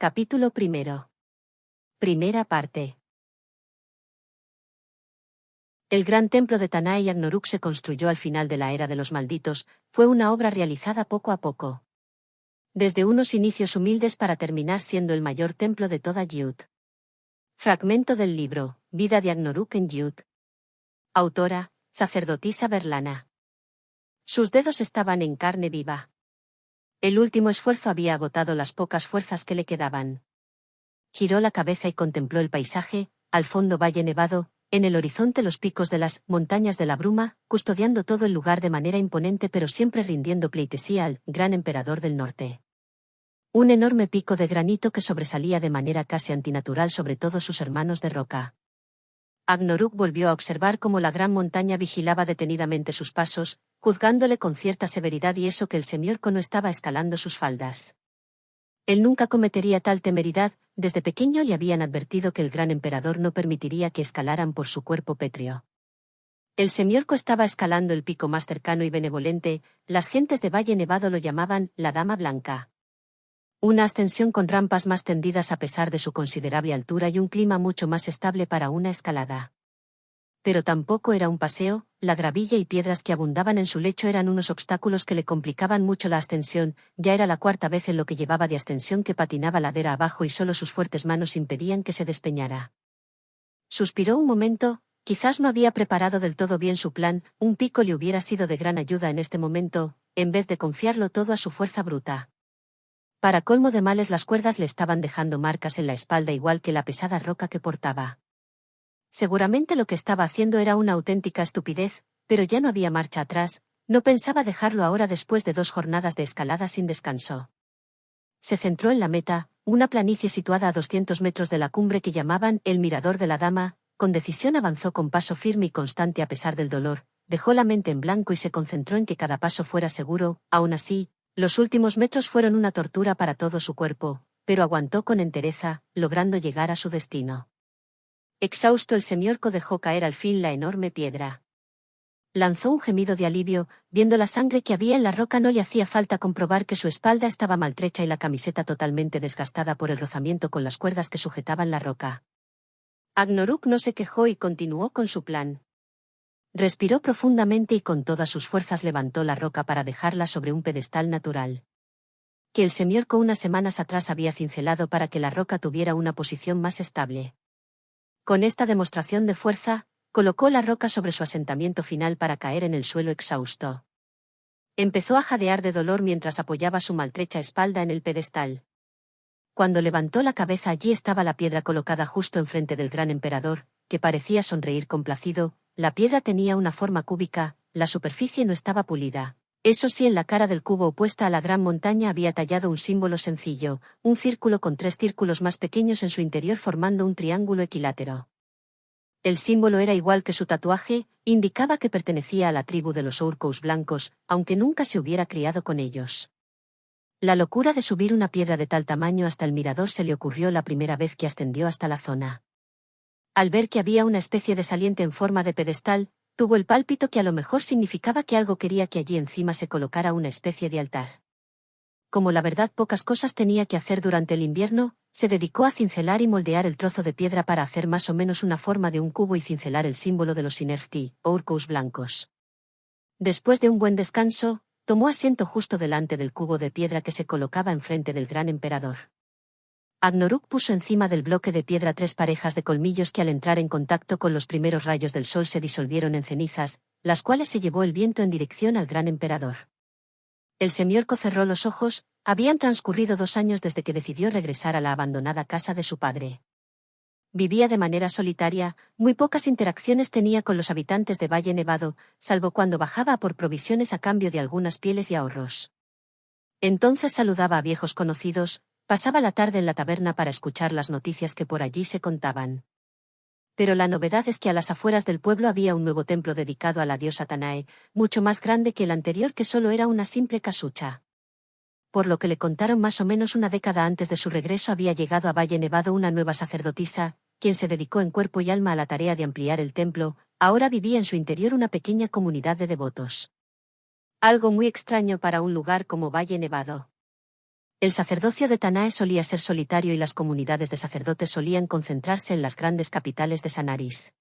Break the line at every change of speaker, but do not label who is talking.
Capítulo primero. Primera parte. El gran templo de Tanai Agnoruk se construyó al final de la Era de los Malditos, fue una obra realizada poco a poco. Desde unos inicios humildes para terminar siendo el mayor templo de toda Yiut. Fragmento del libro, Vida de Agnoruk en Yiut. Autora, sacerdotisa Berlana. Sus dedos estaban en carne viva. El último esfuerzo había agotado las pocas fuerzas que le quedaban. Giró la cabeza y contempló el paisaje, al fondo valle nevado, en el horizonte los picos de las montañas de la bruma, custodiando todo el lugar de manera imponente pero siempre rindiendo pleitesía al gran emperador del norte. Un enorme pico de granito que sobresalía de manera casi antinatural sobre todos sus hermanos de roca. Agnoruk volvió a observar cómo la gran montaña vigilaba detenidamente sus pasos, juzgándole con cierta severidad y eso que el semiorco no estaba escalando sus faldas. Él nunca cometería tal temeridad, desde pequeño le habían advertido que el gran emperador no permitiría que escalaran por su cuerpo pétreo. El semiorco estaba escalando el pico más cercano y benevolente, las gentes de Valle Nevado lo llamaban la Dama Blanca. Una ascensión con rampas más tendidas a pesar de su considerable altura y un clima mucho más estable para una escalada. Pero tampoco era un paseo, la gravilla y piedras que abundaban en su lecho eran unos obstáculos que le complicaban mucho la ascensión, ya era la cuarta vez en lo que llevaba de ascensión que patinaba ladera abajo y solo sus fuertes manos impedían que se despeñara. Suspiró un momento, quizás no había preparado del todo bien su plan, un pico le hubiera sido de gran ayuda en este momento, en vez de confiarlo todo a su fuerza bruta. Para colmo de males las cuerdas le estaban dejando marcas en la espalda igual que la pesada roca que portaba. Seguramente lo que estaba haciendo era una auténtica estupidez, pero ya no había marcha atrás, no pensaba dejarlo ahora después de 2 jornadas de escalada sin descanso. Se centró en la meta, una planicie situada a 200 metros de la cumbre que llamaban el Mirador de la Dama, con decisión avanzó con paso firme y constante a pesar del dolor, dejó la mente en blanco y se concentró en que cada paso fuera seguro, aún así, los últimos metros fueron una tortura para todo su cuerpo, pero aguantó con entereza, logrando llegar a su destino. Exhausto el semiorco dejó caer al fin la enorme piedra. Lanzó un gemido de alivio, viendo la sangre que había en la roca no le hacía falta comprobar que su espalda estaba maltrecha y la camiseta totalmente desgastada por el rozamiento con las cuerdas que sujetaban la roca. Agnoruk no se quejó y continuó con su plan. Respiró profundamente y con todas sus fuerzas levantó la roca para dejarla sobre un pedestal natural. Que el semiorco unas semanas atrás había cincelado para que la roca tuviera una posición más estable. Con esta demostración de fuerza, colocó la roca sobre su asentamiento final para caer en el suelo exhausto. Empezó a jadear de dolor mientras apoyaba su maltrecha espalda en el pedestal. Cuando levantó la cabeza allí estaba la piedra colocada justo enfrente del gran emperador, que parecía sonreír complacido, la piedra tenía una forma cúbica, la superficie no estaba pulida. Eso sí, en la cara del cubo opuesta a la gran montaña había tallado un símbolo sencillo, un círculo con 3 círculos más pequeños en su interior formando un triángulo equilátero. El símbolo era igual que su tatuaje, indicaba que pertenecía a la tribu de los Urkous blancos, aunque nunca se hubiera criado con ellos. La locura de subir una piedra de tal tamaño hasta el mirador se le ocurrió la primera vez que ascendió hasta la zona. Al ver que había una especie de saliente en forma de pedestal, tuvo el pálpito que a lo mejor significaba que algo quería que allí encima se colocara una especie de altar. Como la verdad pocas cosas tenía que hacer durante el invierno, se dedicó a cincelar y moldear el trozo de piedra para hacer más o menos una forma de un cubo y cincelar el símbolo de los Sinerfti, o Urkous blancos. Después de un buen descanso, tomó asiento justo delante del cubo de piedra que se colocaba enfrente del gran emperador. Agnoruk puso encima del bloque de piedra 3 parejas de colmillos que al entrar en contacto con los primeros rayos del sol se disolvieron en cenizas, las cuales se llevó el viento en dirección al gran emperador. El semiorco cerró los ojos, habían transcurrido 2 años desde que decidió regresar a la abandonada casa de su padre. Vivía de manera solitaria, muy pocas interacciones tenía con los habitantes de Valle Nevado, salvo cuando bajaba por provisiones a cambio de algunas pieles y ahorros. Entonces saludaba a viejos conocidos, pasaba la tarde en la taberna para escuchar las noticias que por allí se contaban. Pero la novedad es que a las afueras del pueblo había un nuevo templo dedicado a la diosa Tanae, mucho más grande que el anterior que solo era una simple casucha. Por lo que le contaron más o menos una década antes de su regreso había llegado a Valle Nevado una nueva sacerdotisa, quien se dedicó en cuerpo y alma a la tarea de ampliar el templo, ahora vivía en su interior una pequeña comunidad de devotos. Algo muy extraño para un lugar como Valle Nevado. El sacerdocio de Tanae solía ser solitario y las comunidades de sacerdotes solían concentrarse en las grandes capitales de Sanaris.